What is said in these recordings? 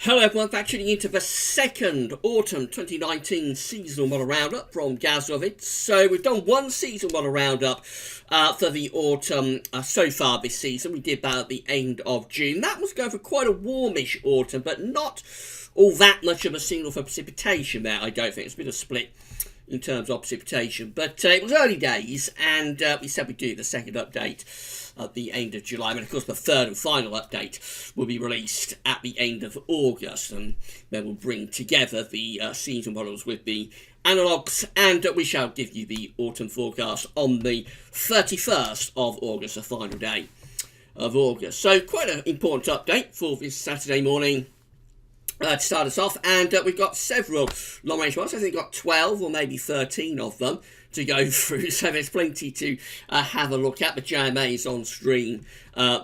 Hello everyone, back tuning into the second Autumn 2019 seasonal model roundup from GWV. So we've done one seasonal model roundup for the autumn so far this season. We did that at the end of June. That was going for quite a warmish autumn, but not all that much of a signal for precipitation there, I don't think. It's been a split in terms of precipitation, but it was early days, and we said we'd do the second update at the end of July, and of course the third and final update will be released at the end of August, and then we'll bring together the season models with the analogues, and we shall give you the autumn forecast on the 31st of August, the final day of August. So quite an important update for this Saturday morning to start us off, and we've got several long-range ones. I think we've got 12 or maybe 13 of them to go through, so there's plenty to have a look at. The JMA is on stream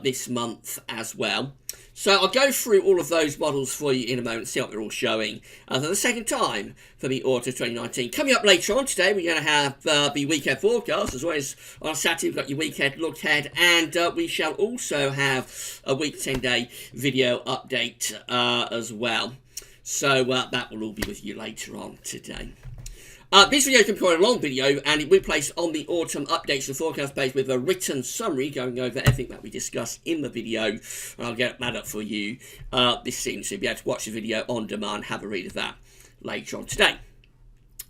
this month as well. So I'll go through all of those models for you in a moment, see what they're all showing for the second time for the autumn 2019. Coming up later on today, we're going to have the weekend forecast, as well as on Saturday we've got your weekend look ahead, and we shall also have a week 10-day video update as well. So that will all be with you later on today. This video can be quite a long video, and it will be placed on the autumn updates and forecast page with a written summary going over everything that we discuss in the video, and I'll get that up for you this evening, so you'll be able to watch the video on demand, have a read of that later on today.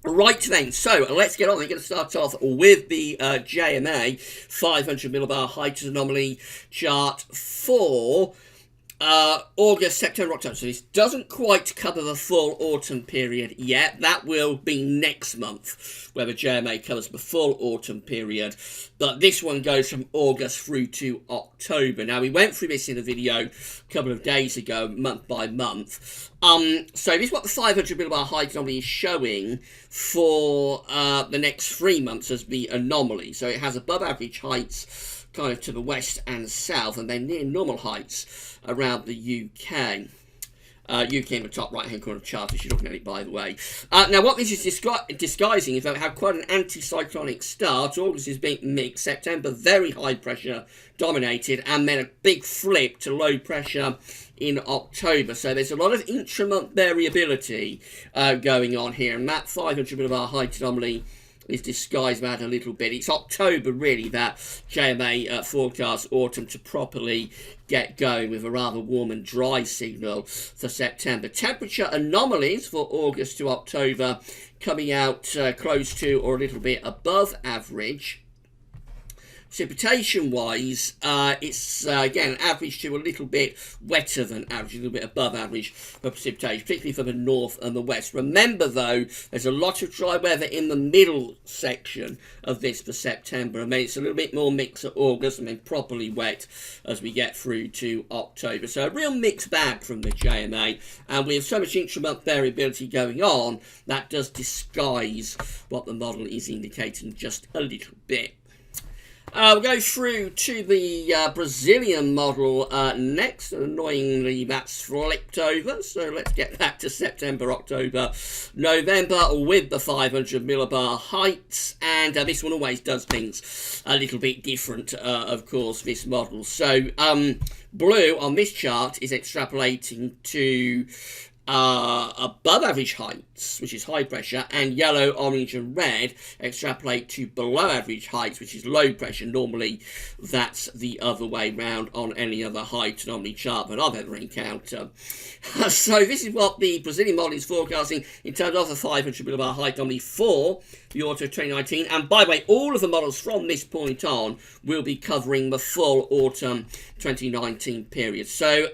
Right then, so let's get on. We're going to start off with the JMA 500 millibar height anomaly chart for August, September, October. So this doesn't quite cover the full autumn period yet. That will be next month, where the JMA covers the full autumn period. But this one goes from August through to October. Now, we went through this in a video a couple of days ago, month by month. So this is what the 500 millibar height anomaly is showing for the next 3 months as the anomaly. So it has above average heights kind of to the west and south, and then near normal heights around the UK. UK in the top right hand corner of the chart, if you're looking at it, by the way. Now, what this is disguising is that we have quite an anticyclonic start. August is being mixed, September very high pressure dominated, and then a big flip to low pressure in October. So there's a lot of intra-month variability going on here, and that 500 millibar height anomaly is disguised that a little bit. It's October, really, that JMA forecasts autumn to properly get going with a rather warm and dry signal for September. Temperature anomalies for August to October coming out close to or a little bit above average. Precipitation-wise, it's, again, average to a little bit wetter than average, a little bit above average for precipitation, particularly for the north and the west. Remember, though, there's a lot of dry weather in the middle section of this for September. I mean, it's a little bit more mixed at August and then properly wet as we get through to October. So a real mixed bag from the JMA, and with so much intra-month variability going on, that does disguise what the model is indicating just a little bit. We'll go through to the Brazilian model next. Annoyingly, that's flipped over, so let's get that to September, October, November with the 500 millibar heights. And this one always does things a little bit different, of course, this model. So blue on this chart is extrapolating to above average heights, which is high pressure, and yellow, orange and red extrapolate to below average heights, which is low pressure. Normally that's the other way round on any other height anomaly chart that I've ever encountered. So this is what the Brazilian model is forecasting in terms of the 500 millibar height anomaly for the autumn 2019. And by the way, all of the models from this point on will be covering the full autumn 2019 period. So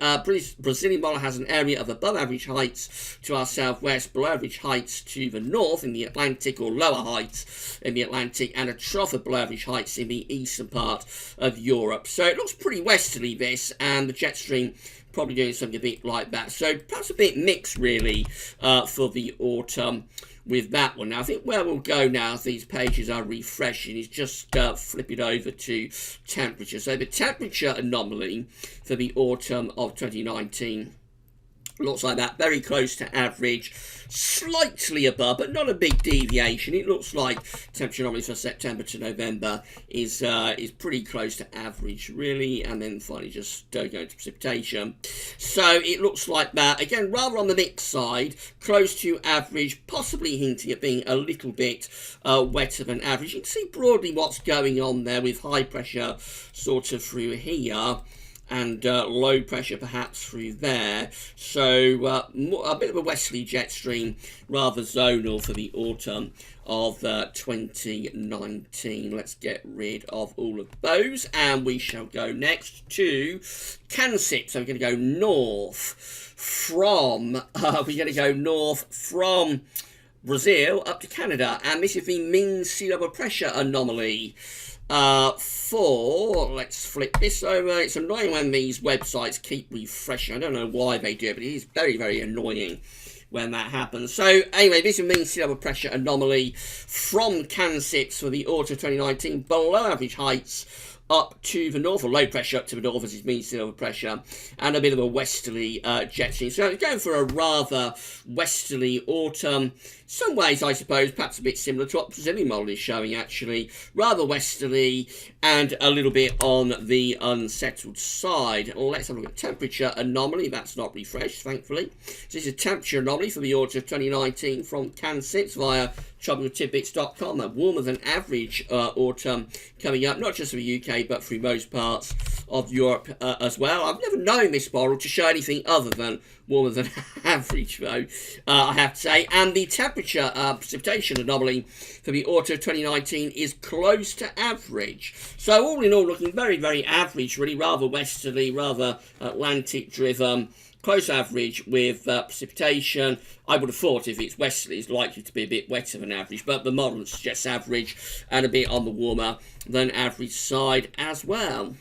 Brazilian model has an area of above average heights to our southwest, below average heights to the north in the Atlantic, or lower heights in the Atlantic, and a trough of below average heights in the eastern part of Europe. So it looks pretty westerly, this, and the jet stream probably doing something a bit like that. So perhaps a bit mixed, really, for the autumn with that one. Now, I think where we'll go now, as these pages are refreshing, is just flip it over to temperature. So the temperature anomaly for the autumn of 2019 Looks like that, very close to average, slightly above, but not a big deviation. It looks like temperature anomaly for September to November is pretty close to average, really, and then finally just going to precipitation. So it looks like that, again, rather on the mixed side, close to average, possibly hinting at being a little bit wetter than average. You can see broadly what's going on there with high pressure sort of through here, and low pressure perhaps through there. So a bit of a westerly jet stream, rather zonal for the autumn of 2019. Let's get rid of all of those, and we shall go next to Kansas. So we're going to go north from Brazil up to Canada, and this is the mean sea level pressure anomaly. Let's flip this over. It's annoying when these websites keep refreshing. I don't know why they do it, but it is very, very annoying when that happens. So anyway, this means sea level pressure anomaly from Kansas for the autumn 2019, below average heights up to the north, or low pressure up to the north, as it means sea level pressure, and a bit of a westerly jet stream. So it's going for a rather westerly autumn. Some ways, I suppose, perhaps a bit similar to what the Brazilian model is showing, actually. Rather westerly and a little bit on the unsettled side. Let's have a look at temperature anomaly. That's not refreshed, thankfully. So this is a temperature anomaly for the autumn of 2019 from Kansas via tropicaltidbits.com. A warmer than average autumn coming up, not just for the UK, but through most parts of Europe as well. I've never known this model to show anything other than warmer than average, though, I have to say. And the temperature precipitation anomaly for the autumn of 2019 is close to average. So all in all, looking very, very average, really, rather westerly, rather Atlantic driven. Close average with precipitation. I would have thought if it's westerly, it's likely to be a bit wetter than average, but the model suggests average and a bit on the warmer than average side as well.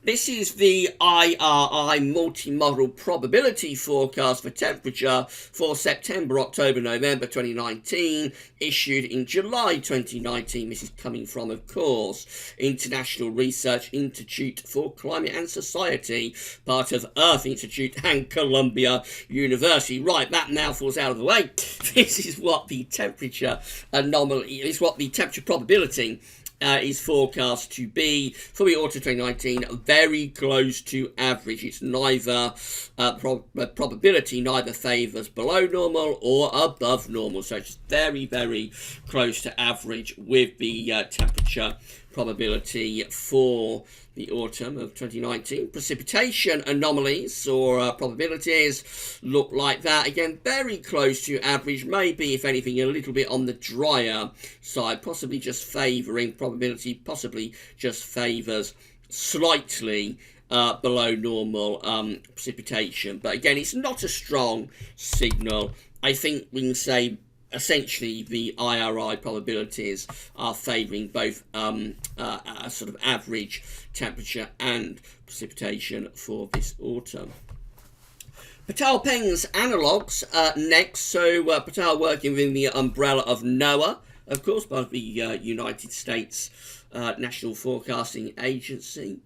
This is the IRI multi-model probability forecast for temperature for September, October, November 2019, issued in July 2019. This is coming from, of course, International Research Institute for Climate and Society, part of Earth Institute and Columbia University. Right, that now falls out of the way. This is what the temperature anomaly is, what the temperature probability is forecast to be for the autumn 2019, very close to average. It's neither probability neither favours below normal or above normal, so it's very, very close to average with the temperature probability for the autumn of 2019. Precipitation anomalies or probabilities look like that. Again, very close to average, maybe, if anything, a little bit on the drier side, possibly just favouring probability, possibly just favours slightly below normal precipitation. But again, it's not a strong signal. I think we can say essentially the IRI probabilities are favouring both sort of average temperature and precipitation for this autumn. Patal Peng's analogues next. So Patal working within the umbrella of NOAA, of course, part of the United States National Forecasting Agency.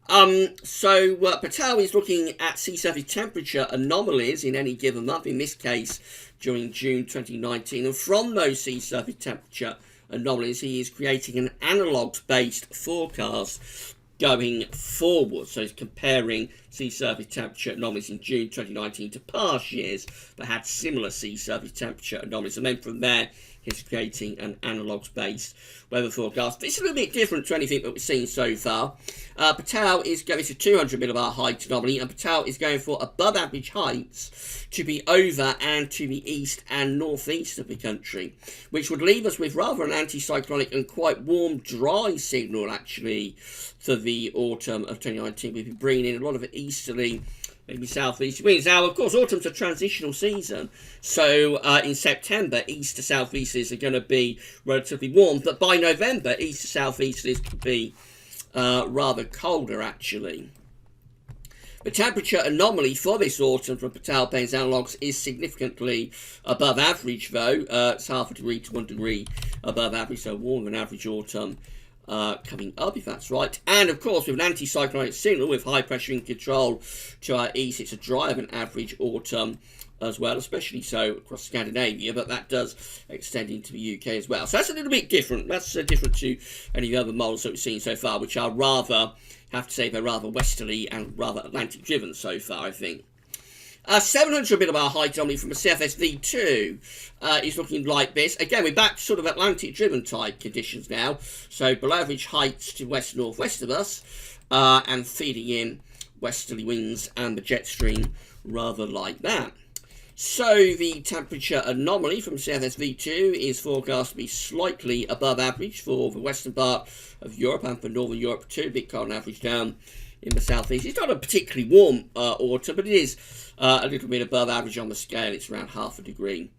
Patal is looking at sea surface temperature anomalies in any given month, in this case during June 2019, and from those sea surface temperature anomalies he is creating an analogues-based forecast going forward. So he's comparing sea surface temperature anomalies in June 2019 to past years that had similar sea surface temperature anomalies, and then from there he's creating an analogues-based weather forecast. This is a little bit different to anything that we've seen so far. Patal is going to 200 millibar height anomaly, and Patal is going for above average heights to be over and to the east and northeast of the country, which would leave us with rather an anticyclonic and quite warm, dry signal, actually, for the autumn of 2019. We've been bringing in a lot of easterly, maybe southeast winds. Now, of course, autumn's a transitional season, so in September, east to southeasters are going to be relatively warm, but by November, east to southeasters could be rather colder, actually. The temperature anomaly for this autumn from Patal Peng's analogues is significantly above average, though. It's half a degree to 1 degree above average, so warmer than average autumn coming up, if that's right. And of course, with an anticyclonic signal with high pressure in control to our east, it's a drier than average autumn as well, especially so across Scandinavia, but that does extend into the UK as well. So that's a little bit different. That's different to any of the other models that we've seen so far, which are rather, have to say, they're rather westerly and rather Atlantic driven so far, I think. 700 bit of our height anomaly from a CFS-V2 is looking like this. Again, we're back to sort of Atlantic-driven type conditions now. So below average heights to west-northwest of us and feeding in westerly winds and the jet stream rather like that. So the temperature anomaly from CFS-V2 is forecast to be slightly above average for the western part of Europe and for northern Europe too. A bit cold average down in the southeast. It's not a particularly warm autumn, but it is a little bit above average on the scale. It's around half a degree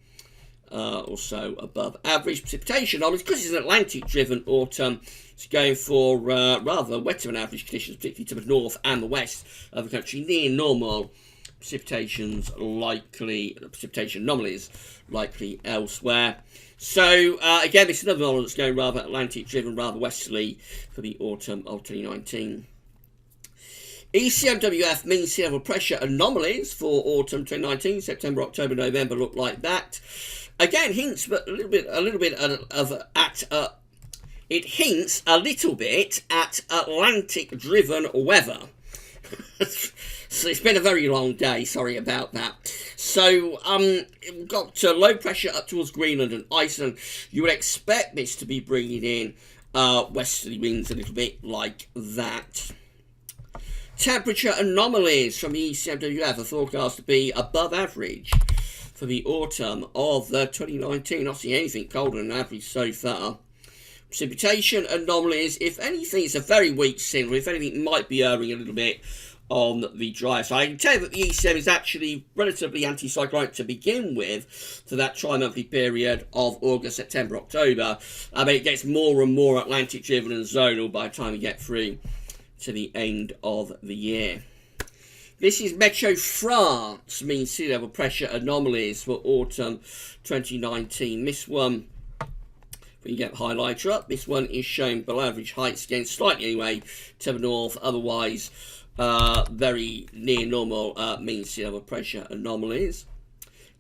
or so above average. Precipitation anomalies, because it's an Atlantic-driven autumn, it's going for rather wetter than average conditions, particularly to the north and the west of the country, near normal. Precipitation anomalies likely elsewhere. So again, it's another model that's going rather Atlantic-driven, rather westerly for the autumn of 2019. ECMWF mean sea level pressure anomalies for autumn 2019, September, October, November look like that. Again, hints, but it hints a little bit at Atlantic-driven weather. So it's been a very long day, sorry about that. So we've got low pressure up towards Greenland and Iceland. You would expect this to be bringing in westerly winds a little bit like that. Temperature anomalies from the ECMWF are forecast to be above average for the autumn of 2019. Not seeing anything colder than average so far. Precipitation anomalies, if anything, it's a very weak signal. If anything, might be erring a little bit on the dry side. I can tell you that the ECM is actually relatively anticyclonic to begin with for that tri-monthly period of August, September, October. I mean, it gets more and more Atlantic-driven and zonal by the time we get through to the end of the year. This is Meteo France, mean sea level pressure anomalies for autumn 2019. This one, we get the highlighter up, this one is showing below average heights, again slightly anyway to the north, otherwise very near normal mean sea level pressure anomalies.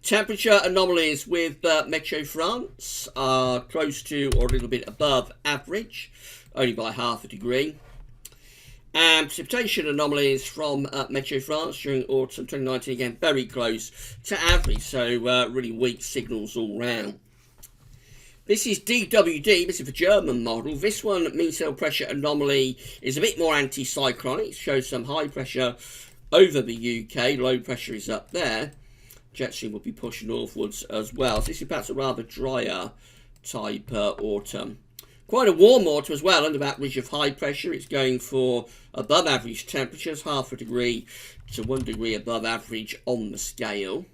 Temperature anomalies with Meteo France are close to or a little bit above average, only by half a degree. And precipitation anomalies from Meteo France during autumn 2019, again very close to average, so really weak signals all round. This is DWD, this is the German model. This one, mean sea level pressure anomaly, is a bit more anticyclonic. It shows some high pressure over the UK, low pressure is up there. Jet stream will be pushing northwards as well. So this is perhaps a rather drier type autumn. Quite a warm autumn as well, under average of high pressure. It's going for above average temperatures, half a degree to 1 degree above average on the scale.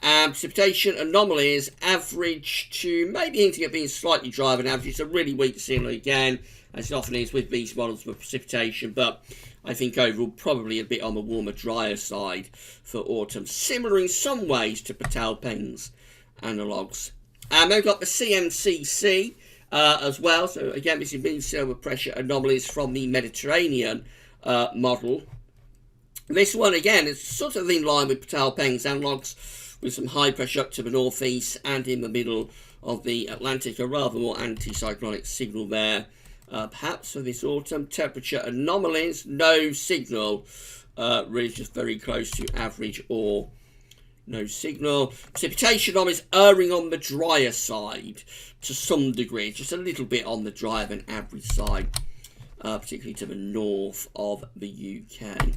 And precipitation anomalies average to maybe hinting at being slightly drier than average. It's a really weak signal again, as it often is with these models for precipitation, but I think overall probably a bit on the warmer, drier side for autumn. Similar in some ways to Patel-Peng's analogues. And then we've got the CMCC as well. So again, this is mean sea level pressure anomalies from the Mediterranean model. This one again is sort of in line with Patel-Peng's analogues, with some high pressure up to the northeast and in the middle of the Atlantic, a rather more anticyclonic signal there. Perhaps for this autumn, temperature anomalies, no signal, really just very close to average or no signal. Precipitation anomalies erring on the drier side to some degree, just a little bit on the drier than average side, particularly to the north of the UK.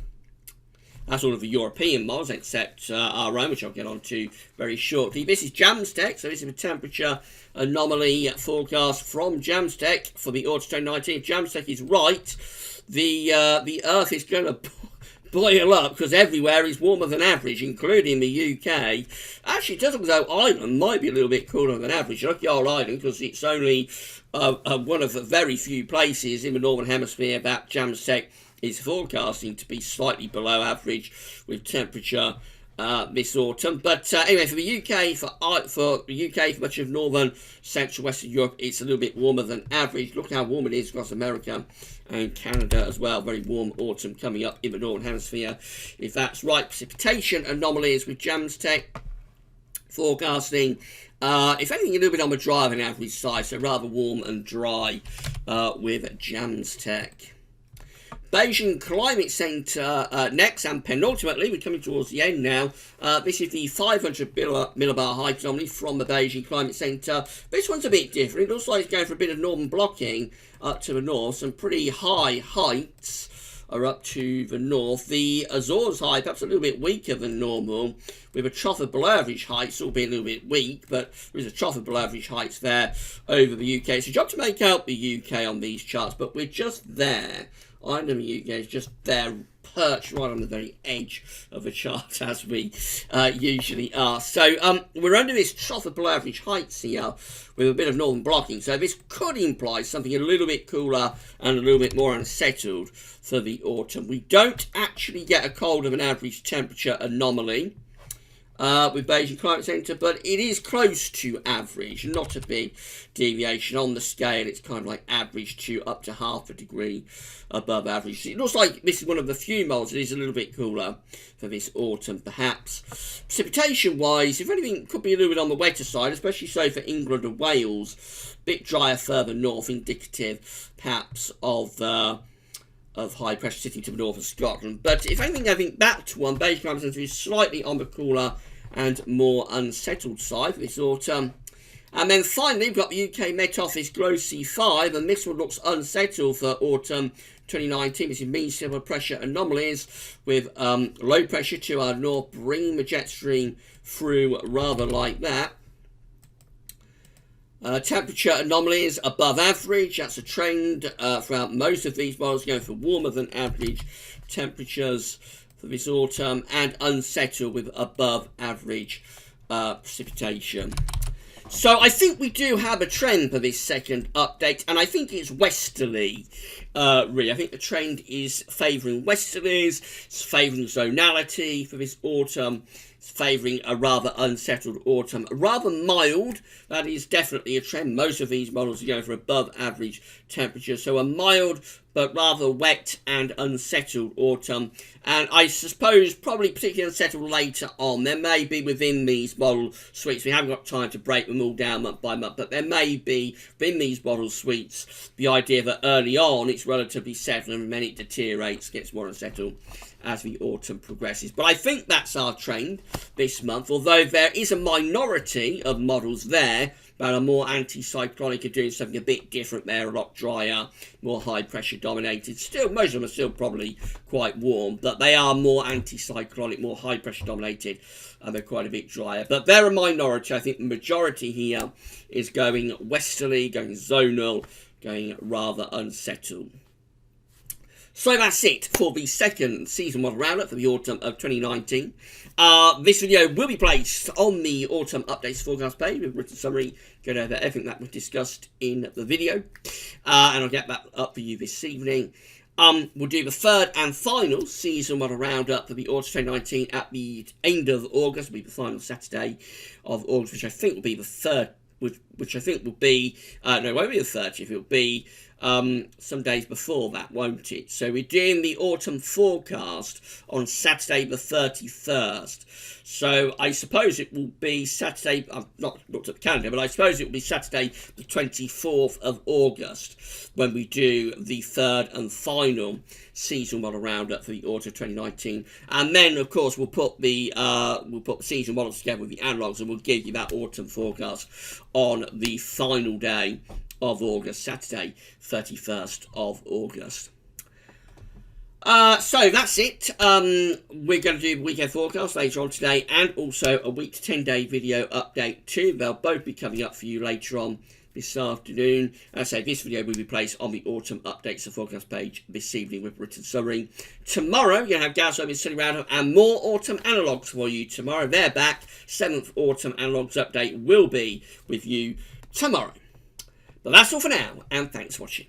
That's all of the European models, except our own, which I'll get on to very shortly. This is Jamstec, so this is a temperature anomaly forecast from Jamstec for the autumn 2019. If Jamstec is right, the Earth is going to boil up, because everywhere is warmer than average, including the UK. Actually, it does look as though Ireland might be a little bit cooler than average. Lucky old Ireland, because it's only one of the very few places in the Northern Hemisphere that Jamstec is forecasting to be slightly below average, with temperature this autumn. But anyway, for the UK, for the UK, for much of northern, central, western Europe, it's a little bit warmer than average. Look how warm it is across America and Canada as well. Very warm autumn coming up in the northern hemisphere. If that's right, precipitation anomalies with Jamstech forecasting. If anything, a little bit on the dry than average side, so rather warm and dry with Jamstech. Beijing Climate Centre next, and penultimately, we're coming towards the end now. This is the 500 millibar height anomaly from the Beijing Climate Centre. This one's a bit different. It looks like it's going for a bit of northern blocking up to the north. Some pretty high heights are up to the north. The Azores high, perhaps a little bit weaker than normal, with a trough of below average heights, albeit a little bit weak, but there is a trough of below average heights there over the UK. It's a job to make out the UK on these charts, but we're just there. I know the UK is just there, perched right on the very edge of the chart, as we usually are. So we're under this trough of below average heights here with a bit of northern blocking. So this could imply something a little bit cooler and a little bit more unsettled for the autumn. We don't actually get a colder than average temperature anomaly with Beijing Climate Centre, but it is close to average, not a big deviation on the scale. It's kind of like average to up to half a degree above average. It looks like this is one of the few modes that is a little bit cooler for this autumn, perhaps. Precipitation wise, if anything, could be a little bit on the wetter side, especially so for England and Wales. Bit drier further north, indicative perhaps of high pressure sitting to the north of Scotland. But if anything, I think that one, Beijing Climate Centre, is slightly on the cooler and more unsettled side for this autumn. And then finally, we've got the UK Met Office Glow C5, and this one looks unsettled for autumn 2019. This is mean civil pressure anomalies with low pressure to our north, bringing the jet stream through rather like that. Temperature anomalies above average. That's a trend throughout most of these models, going for warmer than average temperatures for this autumn, and unsettled with above average precipitation. So I think we do have a trend for this second update, and I think it's westerly, really. I think the trend is favouring westerlies, it's favouring zonality for this autumn, it's favouring a rather unsettled autumn. Rather mild, that is definitely a trend. Most of these models are going for above average temperature, so a mild but rather wet and unsettled autumn. And I suppose probably particularly unsettled later on. There may be within these model suites, we haven't got time to break them all down month by month, but there may be within these model suites the idea that early on it's relatively settled and then it deteriorates, gets more unsettled as the autumn progresses. But I think that's our trend this month, although there is a minority of models there that are more anticyclonic, are doing something a bit different there, a lot drier, more high pressure dominated. Still, most of them are still probably quite warm, but they are more anticyclonic, more high pressure dominated, and they're quite a bit drier. But they're a minority. I think the majority here is going westerly, going zonal, going rather unsettled. So that's it for the second season model roundup for the autumn of 2019. This video will be placed on the autumn updates forecast page with a written summary, going over everything that was discussed in the video. And I'll get that up for you this evening. We'll do the third and final season model roundup for the autumn 2019 at the end of August. It'll be the final Saturday of August, which I think will be the third, which I think will be, no, it won't be the 30th, it'll be some days before that, won't it? So we're doing the autumn forecast on Saturday the 31st. So I suppose it will be Saturday, I've not looked at the calendar, but I suppose it will be Saturday the 24th of August when we do the third and final season model roundup for the autumn 2019. And then, of course, we'll put the season models together with the analogues, and we'll give you that autumn forecast on the final day of August, Saturday 31st of August. So that's it. We're going to do the weekend forecast later on today, and also a week to 10-day video update too. They'll both be coming up for you later on this afternoon. As I say, this video will be placed on the autumn updates and forecast page this evening with written summary. Tomorrow, you're going to have GWV Study Roundup and more autumn analogues for you tomorrow. They're back. 7th autumn analogues update will be with you tomorrow. But that's all for now, and thanks for watching.